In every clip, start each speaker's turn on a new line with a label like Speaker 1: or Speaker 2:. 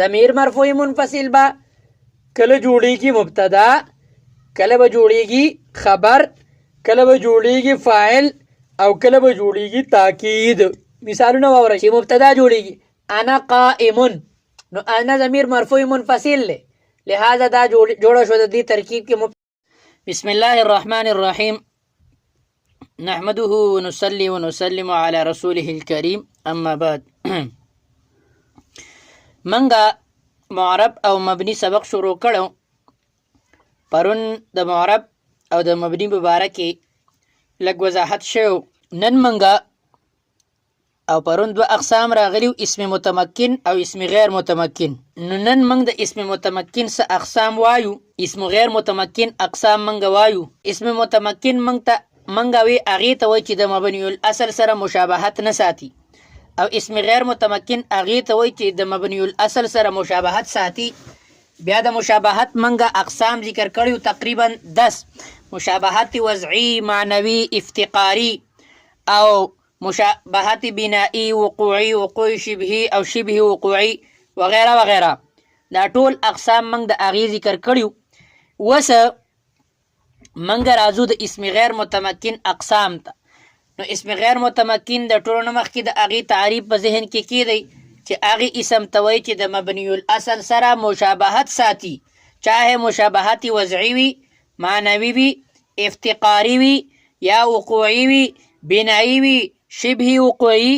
Speaker 1: ضمیر مرفوع منفصل با کله جوړیږي مبتدا، کله به جوړیږي خبر، کله به جوړیږي فاعل او کله به جوړیږي تاکید. مثالونه واورئ چې مبتدا جوړیږي انا قائم، نو انا ضمیر مرفوع منفصل دی، لہذا دا جوړه شو د دې ترکیب کې. بسم الله الرحمن الرحیم نحمده ونصلي ونسلم على رسوله الكريم اما بعد. منګه معرب او مبني سبق شروع کړو. پرون د معرب او د مبني مبارکه لږ وضاحت شو. نن منګه او پرون دو اقسام راغلیو، اسم متمکن او اسم غیر متمکن. نن منګ د اسم متمکن څه اقسام وایو، اسم غیر متمکن اقسام منګه وایو. اسم متمکن منګه وی هغې ته وایي چې د مبني الاصل سره مشابهت نه ساتي، او اسم غیر متمکن هغې ته وایي چې د مبني الاصل سره مشابهت ساتي. بیا د مشابهت منګه اقسام ذکر کړیو تقریبا 10: مشابهت وضعی، معنوي، افتقاری، او مشابهت بنائی، وقوعی، وقوع شبهی او شبه وقوعی وغیرہ وغیرہ. دا ټول اقسام منګ د هغې ذکر کړیو. وسه منګه راځو د اسم غیر متمکن اقسام ته. نو اسم غیر متمکن د ټولو نه مخکې د هغې تعریف په ذهن کې کیدی چې هغې اسم ته وایي چې د مبني الاصل سره مشابهت ساتي، چاہے مشابهت وضعی وي، معنوي وي، افتقاری وي، یا وقوعی وي، بنائی وي، شبه وقوعی،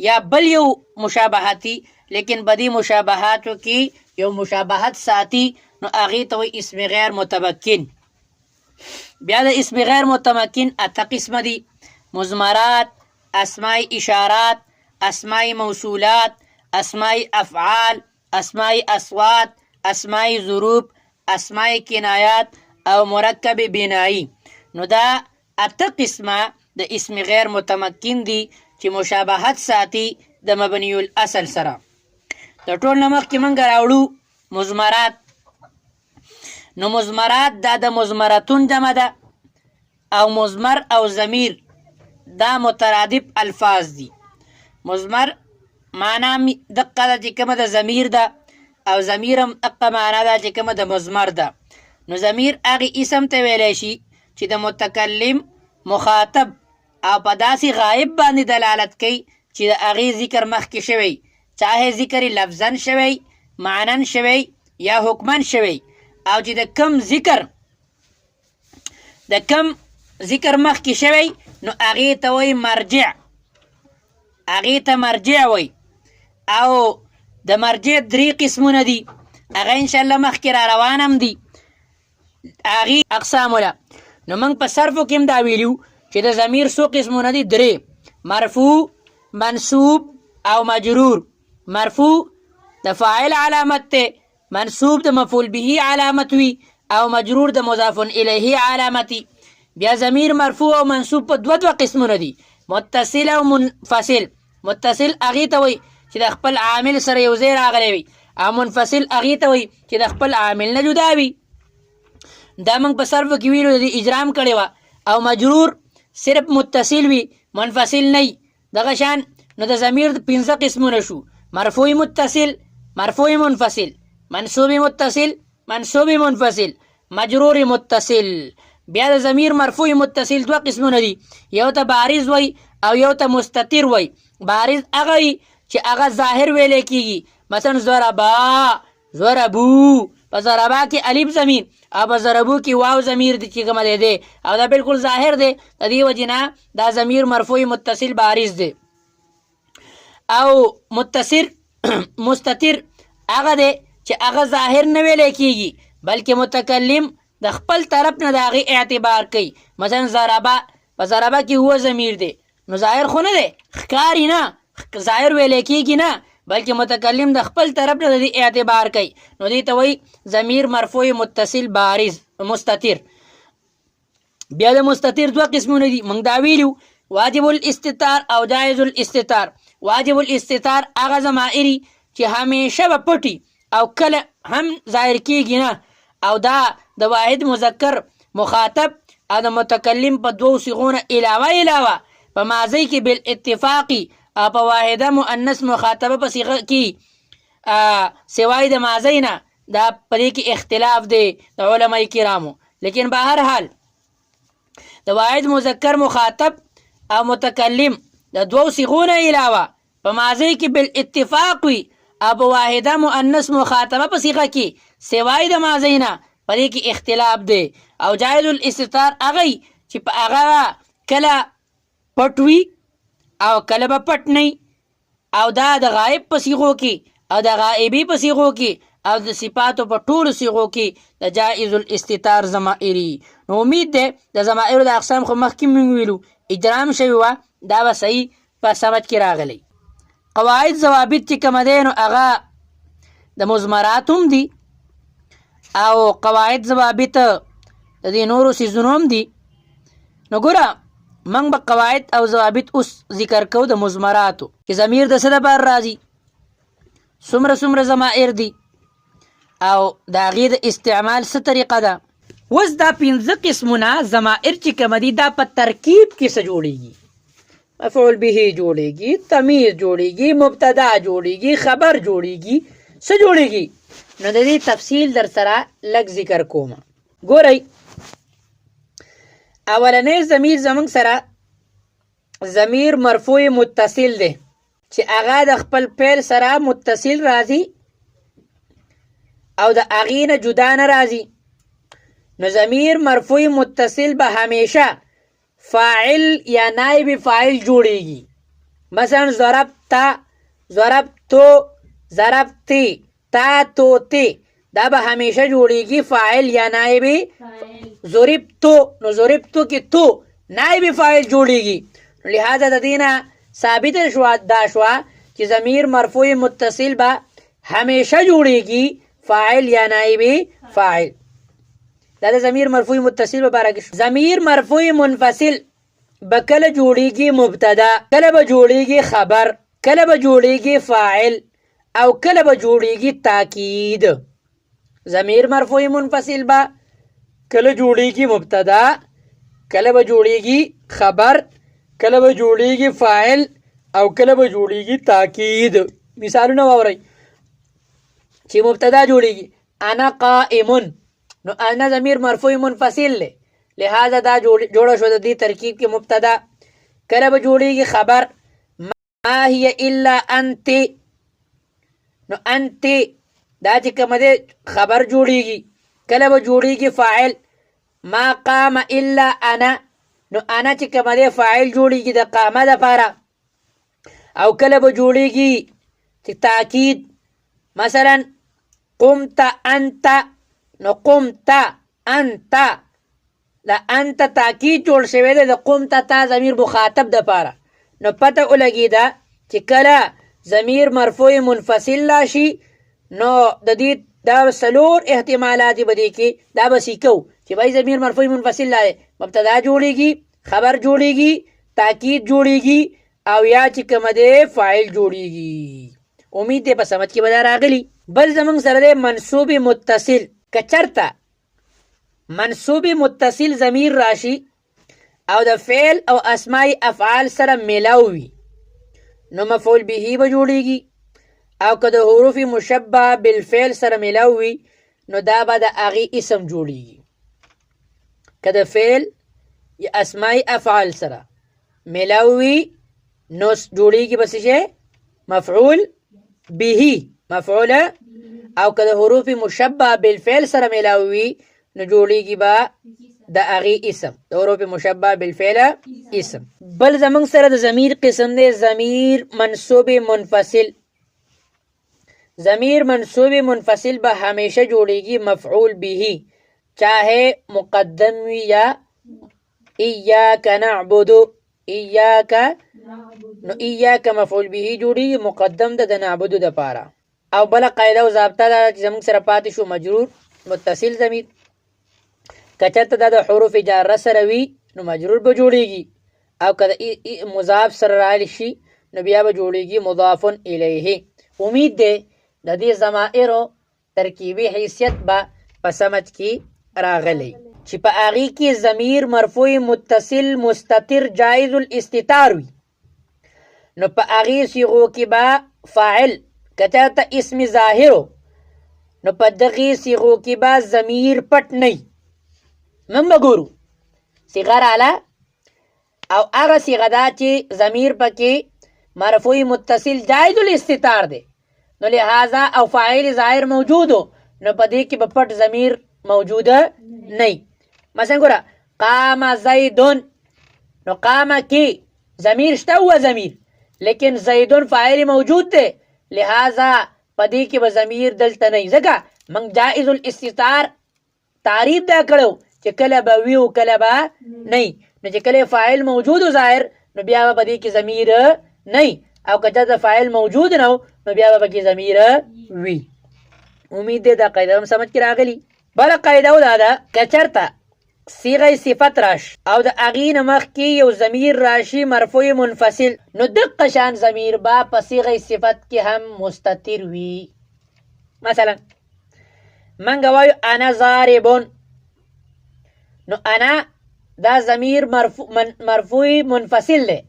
Speaker 1: یا بل یو مشابهتی، لیکن بدی مشابهاتو کې یو مشابهت ساتي، نو هغې ته وایي اسم غیر متمکن. بیا د اسم غیر متمکن اته قسمه دي: مضمرات، اسماء اشارات، اسماء موصولات، اسماء افعال، اسماء اصوات، اسماء ظروف، اسماء کنایات او مرکب بنائی. نو دا اته قسمه د اسم غیر متمکن دي چې مشابهت ساتي د مبني الاصل سره. د ټول نه مخکې موږ راوړو مضمرات. نو مضمرات دا د مضمرتون جمع ده، او مضمر او ضمیر دا مترادف الفاظ دي. مضمر معنا دقه ده چې کومه د ضمیر ده، او ضمیر هم دقه معنا ده چې کومه د مضمر ده. نو ضمیر هغې اسم ته ویلی شي چې د متکلم، مخاطب او په داسې غایب باندې دلالت کوي چې د هغې ذکر مخکې شوی، چاہے ذکر لفظا شوی، معنن شوی یا حکمن شوی، او چې د کم ذکر مخکې شوی نو هغې ته وایي مرجع، هغې ته مرجع وایي. او د مرجع 3 قسمونه دي، هغه انشاءالله مخکې را روان هم دي هغې اقسامو له. نو موږ په صرفو کې هم دا ویلي چې د ضمیر څو قسمونه دي، 3: مرفوع، منصوب او مجرور. مرفوع د فاعل علامت ته، منصوب د مفعول به علامت وي، او مجرور د مضاف الیه علامت. بیا ضمیر مرفوع او منصوب په دوه قسمونه دي، متصل او منفصل. متصل هغې ته وایي چې د خپل عامل سره یو ځای راغلی وي، او منفصل هغې ته وایي چې د خپل عامل نه جدا وي. دا موږ په صرفو کې ویلو د اجرام کړې وه. او مجرور صرف متصل وي، منفصل نه وي. دغه شان نو د ضمیر 5 قسمونه شو: مرفوع متصل، مرفوع منفصل، منصوب متصل، منصوب منفصل، مجرور متصل. بیا د ضمیر مرفوع متصل 2 قسمونه دي، یو ته بارز وای او یو ته مستتر وای. بارز هغه وي چې هغه ظاهر ویلی کېږي، مثلا ضربا، ضربو. په ضربا کې الف ضمیر او په ضربو کې واو ضمیر دی چې کومه دی، او دا بالکل ظاهر دی. د دې وجې نه دا ضمیر مرفوع متصل بارز دی. او مستتر هغه دی چې هغه ظاهر نه ویلی کېږي، بلکې متکلم د خپل طرف نه د هغې اعتبار کوي. مثلا ضربه، په ضربه کې هو ضمیر دی، نو ظاهر خو نه دی، ښکاري نه، ظاهر ویلی کېږي نه، بلکې متکلم د خپل طرف نه د دې اعتبار کوي. نو دې ته وایي ضمیر مرفوع متصل بارز مستتر. بیا د مستتر 2 قسمونه دي، موږ دا ویلو: واجب الاستتار او جایز الاستتار. واجب الاستتار هغه ضمائر چې همیشه به پټي او کله هم ظاهر کېږي نه، او دا د واحد مذکر مخاطب او د متکلم په 2 صيغو نه علاوه په ماضي کې بالاتفاقي او په واحده مؤنث مخاطبه په صيغه کې سوای د ماضی نه دا په دې کې اختلاف دی د علماء کرامو. لیکن بهر حال د واحد مذکر مخاطب او متکلم د دوو صيغو نه علاوه په ماضی کې بالاتفاق وي او په واحده مؤنث مخاطبه په صيغه کې سوای د ماضی نه په دې کې اختلاف دی. او جائز الاستتار هغه چې په هغه کله پټ وي او کله به پټ نه او دا د غائب په صيغو کې او د غائبی په صيغو کې او د صفاتو په ټولو صيغو کې د جائز الاستتار ضمائري. نو امید ده د ضمائرو د اقسام خو مخکې موږ ویلو اجرام شوي وه دا به صحیح په سمج کې راغلی. قواعد ضوابط چې کومه دی نو هغه د مضمرات هم دي او قواعد ضوابط د دې نورو څیزونو هم دي. نو ګوره موږ به قواعد او ضوابط اوس ذکر کوو د مضمراتو چې ضمیر د څه دپاره راځي څومره ضمائر دي او د هغې د استعمال څه طریقه ده. اوس دا 5 قسمونه ضمائر چې کومه دي دا په ترکیب کې څه جوړیږي مفعول به جوړیږي تمیز جوړیږي مبتدا جوړیږي خبر جوړیږي څه جوړیږي. نو د دې تفصیل در سره لږ ذکر کوم. ګورئ اولنی ضمیر زمونږ سره ضمیر مرفوع متصل دی چې هغه د خپل فعل سره متصل راځي او د هغې نه جدا نه راځي. نو ضمیر مرفوع متصل به همیشه فاعل یا نائب فاعل جوړیږي. مثلا ضربت ضربتو ضربتی تا تو تی دا به همیشه جوړیږي فاعل یا نائب ضربتو. نو ضربتو کې تو نائب فاعل جوړیږي. لہذا د دې نه ثابت شوه دا شوه چې ضمیر مرفوع متصل به همیشه جوړیږي فاعل یا نائب فاعل. دا د ضمیر مرفوع متصل په باره کې شو. ضمیر مرفوع منفصل به کله جوړیږي مبتدا کله به جوړیږي خبر کله به جوړیږي فاعل او کله به جوړیږي تاکید. ضمیر مرفوع منفصل به کله جوړیږي مبتدا کله به جوړیږي خبر کله به جوړیږي فاعل او کله به جوړیږي تاکید. مثالونه واورئ چې مبتدا جوړیږي انا قائمون نو انا ضمیر مرفوع منفصل له لہذا دا جوړه شو د دې ترکیب کې مبتدا. کله به جوړیږي خبر ما هي الا انت نو انت دا چې کومه ده خبر جوړیږي. کله به جوړیږي فاعل ما قام الا انا نو انا چې کومه ده فاعل جوړیږي د قامه دپاره او کله به جوړیږي چې تاکید. مثلا قمت انت نو قمت انت دا انت تاکید جوړ شوی دی د قمت تا ضمیر مخاطب دپاره. نو پته ولګېده چې کله ضمیر مرفوع منفصل راشي نو د دې دا 4 احتمالات به دې کې دا به سیکو چې بھائی ضمیر مرفوع منفصل دی مبتدا جوړیږي خبر جوړیږي تاکید جوړیږي او یا چې کومه دی فاعل جوړیږي. امید دی په سمجھ کې به دا راغلی. بل زمونږ سره دی منصوب متصل. که چرته منصوب متصل ضمیر راشي او د فعل او اسماء افعال سره ملاو وي نو مفعول به به جوړیږي او که د حروف مشبه بالفعل سره ملاو وي نو دا به د هغې اسم جوړیږي. که د فعل یا اسماء افعال سره ملاو وي نو جوړیږي بس شی مفعول به مفعول او که د حروف مشبه بالفعل سره ملاو وي نو جوړیږي به د هغې اسم د حروف مشبه بالفعل اسم. بل زمونږ سره د ضمیر قسم دی ضمیر منصوب منفصل. ضمیر منصوب منفصل به همیشه جوړیږي مفعول به چاہے مقدم وي یا ایاک نعبد ایاک نو ایاک مفعول به جوړیږي مقدم د نعبدو دپاره. او بله قاعده او ضابطه ده چې زموږ سره پاتې شو مجرور متصل ضمیر که چېرته دا د حروف جاره سره وي نو مجرور به جوړیږي او که د مضاف سره راغلی شي نو بیا به جوړیږي مضاف الیه. امید دی د دې ضمائرو ترکیبي حیثیت به په سمج کې راغلی چې په هغې کې ضمیر مرفوع متصل مستتر جایز الاستتار وي نو په هغې صیغو کې به فاعل که چېرته اسم ظاهر نو په دغې صیغو کې به ضمیر پټ نه وي. موږ به ګورو صیغه راله او هغه صیغه ده چې ضمیر پکې مرفوع متصل جایز الاستتار دی، نو لہذا او فاعل ظاهر موجودو نو په دې کې به پټ ضمیر موجوده نه وي. مثلا ګوره قام زیدون، نو قام کې ضمیر شته هو ضمیر، لیکن زیدون فاعل موجود دی، لہذا په دې کې به ضمیر دلته نه وي. ځکه موږ جائز الاستتار تعریف دا کړو چې کله به وي او کله به نه وي، نو چې کله فاعل موجود ظاهر نو بیا به په دې کې ضمیر نه وي، او که چېرته فاعل موجود نه نو بیا به پکې ضمیر وي. امید دی دا قاعده هم سمجھ کې راغلي. بله قاعده دا ده که چېرته صیغه صفت راشي او د هغې نه مخکې یو ضمیر راشي مرفوع منفصل، نو دقه شان ضمیر به په صیغه صفت کې هم مستتر وي. مثلا منګه وایو انا ضاربون، نو انا دا ضمیر مرفوع منفصل دی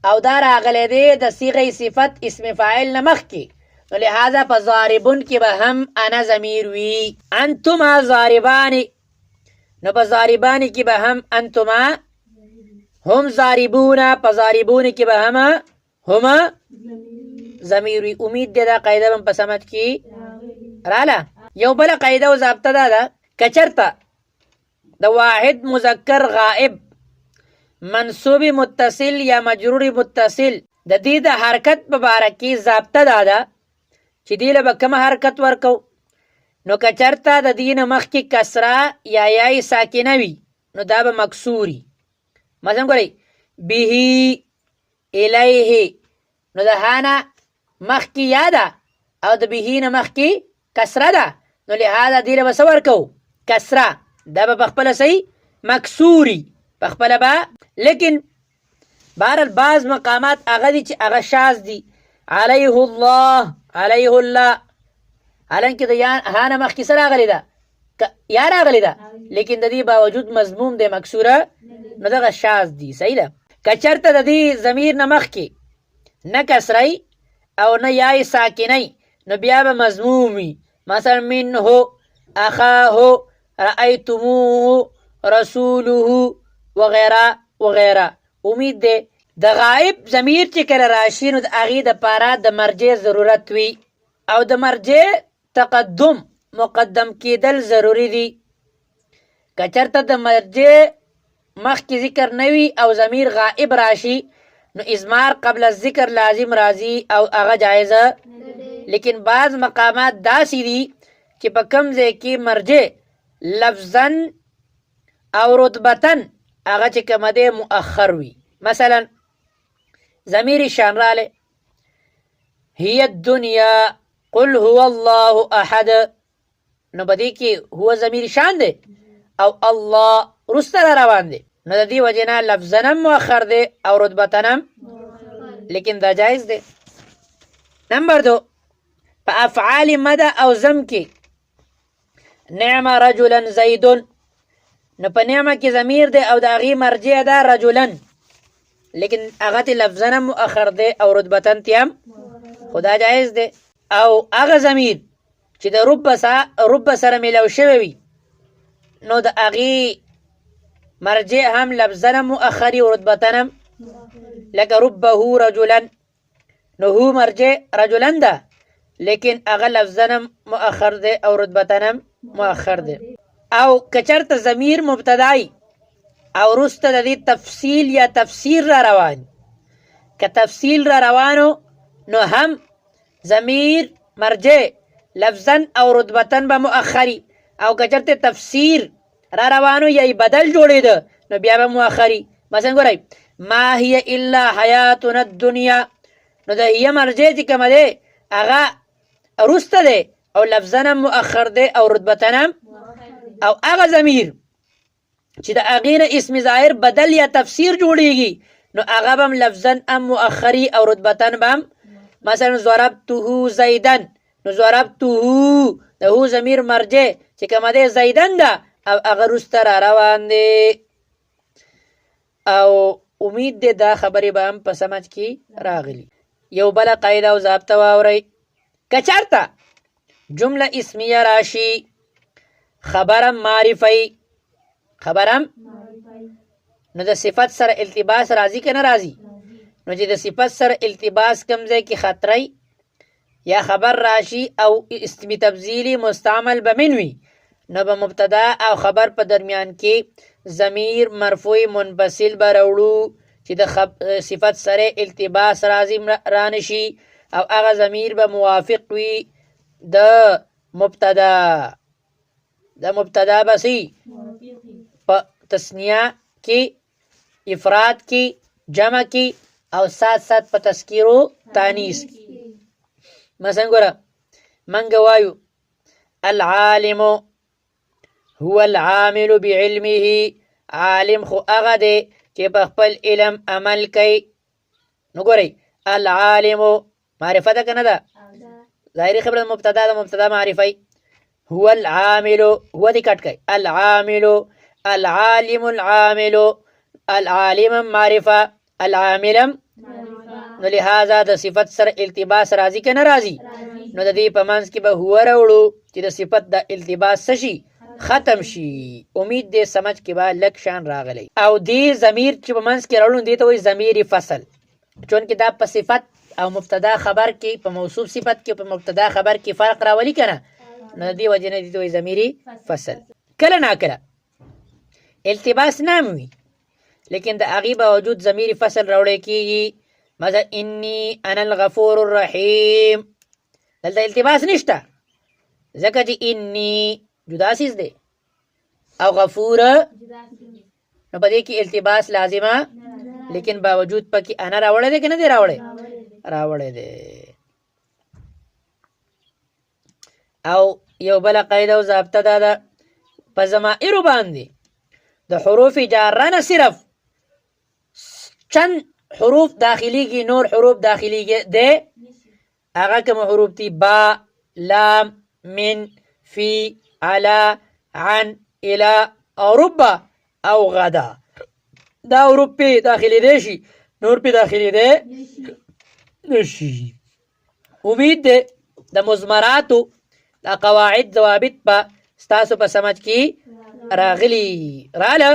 Speaker 1: او دا راغلی دی د صیغه صفت اسم فاعل نه مخکې، نو لہذا په ضاربون کې به هم انا ضمیر وي. انتما ضاربانی، نو په ضاربانی کې به هم انتما، هم ضاربون، په ضاربون کې به هم ضمیر وي. امید دی دا قاعده هم په سمجھ کې راله. یو بله قاعده او ضابطه دا ده که چېرته د واحد مذکر غائب منصوب متصل یا مجرور متصل د دې د حرکت په باره کې ضابطه دا ده چې دې له به کومه حرکت ورکو. نو که چېرته د دې نه مخکې کسره یا یای ساکنه وي نو دا به مکسوري. مثلا ګورئ به الیه، نو د ها نه مخکې یا ده او د به نه مخکې کسره ده، نو لہذا دې له به څه ورکو کسره، دا به پخپله صحیح مکسوري پخپله به. لیکن بهرحال بعض مقامات هغه دي چې هغه شاذ دي. علیه الله، علیه الله، حالانکه د ها نه مخکې څه راغلې ده یا راغلې ده، لیکن د دې باوجود مضموم دی مکسوره، نو دغه شاذ دي. صحیح ده. که چېرته د دې ضمیر نه مخکې نه کسری او نه یای ساکنی نو بیا به مضموم وي. مثلا منه، اخاه، رأیتموه، رسوله وغیره وغیره. امید دی د غائب ضمیر چې کله راشي نو د هغې دپاره د مرجع ضرورت وي او د مرجع تقدم مقدم کېدل ضروري دي. که چېرته د مرجع مخکې ذکر نه وي او ضمیر غائب راشي نو اضمار قبل الذکر لازم راځي او هغه جایزه. لیکن بعض مقامات داسې دي چې په کوم ځای کې مرجع لفظا او رتبتن هغه چې کومه دی مؤخر وي. مثلا ضمیر شان رالی هي الدنیا قل هو الله احد، نو په دې کې هو ضمیر شان دی او الله رسته را روان دی، نو د دې وجې نه لفظا هم مؤخر دی او رتبتن هم، لیکن دا جایز دی. نمبر 2 په افعال مده او ضم کې نعم رجلا زیدون، نو په نعمه کې ضمیر دی او د هغې مرجع ده رجلا، لیکن هغه ته لفظا هم مؤخر دی او رتبتن تی هم، خو دا جایز دی. او هغه ضمیر چې د رب سره میلاو شوی وي نو د هغې مرجع هم لفظا هم مؤخري او رتبتن هم، لکه ربه رجلا، نو هو مرجع رجلا ده لیکن هغه لفظا هم مؤخر دی او رتبتن هم مؤخر دی. او که چېرته ضمیر مبتدای او وروسته د دې تفصیل یا تفسیر را روان، که تفصیل را روانو نو هم ضمیر مرجع لفظا او رتبتن به مؤخری، او که چېرته تفسیر را روانو یا بدل جوړېده نو بیا به مؤخری. مثلا ګورئ ما هي الا حیاتنا الدنیا، نو د هیه مرجع چې کومه دی هغه وروسته دی او لفظا هم مؤخر دی او رتبتن هم، او هغه ضمیر چې د هغې نه اسم ظاهر بدل یا تفسیر جوړیږي نو هغه به هم لفظا هم مؤخري او رتبتن به هم. مثلا ضربته زیدن، نو ضربته د هو ضمیر مرجع چې کومه دی زیدن ده او هغه وروسته را روان دی. او امید دی دا خبرې به هم په سمجھ کې راغلي. یو بله قاعده او ضابطه واورئ کچارته جمله اسمیه راشي خبرم معرفی نو د صفت سره التباس راځي که نه راځي؟ نو چې د صفت سره التباس کم ځای کې خطري یا خبر راشي او اسم تبذیلی مستعمل به من وي نو به مبتدا او خبر په درمیان کې ضمیر مرفوع منفصل به راوړو چې د صفت سره التباس راځي رانشي او هغه ضمیر به موافق وي د مبتدا بسی په تثنیه کې افراد کې جمع کې او سات سات په تذکیر و تانیث کې. مثلا ګوره منګه وایو العالم هو العامل بعلمه، عالم خو هغه دی چې په خپل علم عمل کوي. نو ګورئ العالم معرفه ده که نه ده؟ ظاهري خبره مبتدا ده، مبتدا معرفی. هو العامل هو دې کټ کوي العامل، العالم العامل، العالم معرفه، العاملم نو لہذا د صفت سره التباس راځي که نه راځي؟ نو د دې په منځ کې به هو راوړو چې د صفت د التباس څه شي؟ ختم شي. امید دې سمجھ کې به لږ شان راغلی. او دې ضمیر چې په منځ کې راوړو دې ته وایي ضمیر فصل، چونکې دا په صفت او مبتدا خبر کې په موصوف صفت کې په مبتدا خبر کې فرق راولي که نه؟ نو د دې وجې نه دې ته وایي ضمیر فصل. کله ناکله التباس نام وي لیکن د هغې باوجود ضمیر فصل راوړی کېږي. مثلا انی انا الغفور الرحیم، دلته التباس نشته ځکه چې انی جدا سیز دی او غفور نو په دې کې التباس لازمه، لیکن باوجود پکې انا راوړی دی که نه دی راوړی دی. او یو بله قاعده او ضابطه دا ده په ضمائرو باندې د حروف جاره نه صرف چند حروف داخلیږي، نور حروف داخلیږي دی هغه کوم حروف دي با، لام، من، فی، علا، عن، الی او ربا او غدا. دا حروف پې داخلي دی شي، نور پې داخلي دی نشي. امید دی د مضمراتو د قواعد ضوابط به ستاسو په سمجھ کې راغلي راله.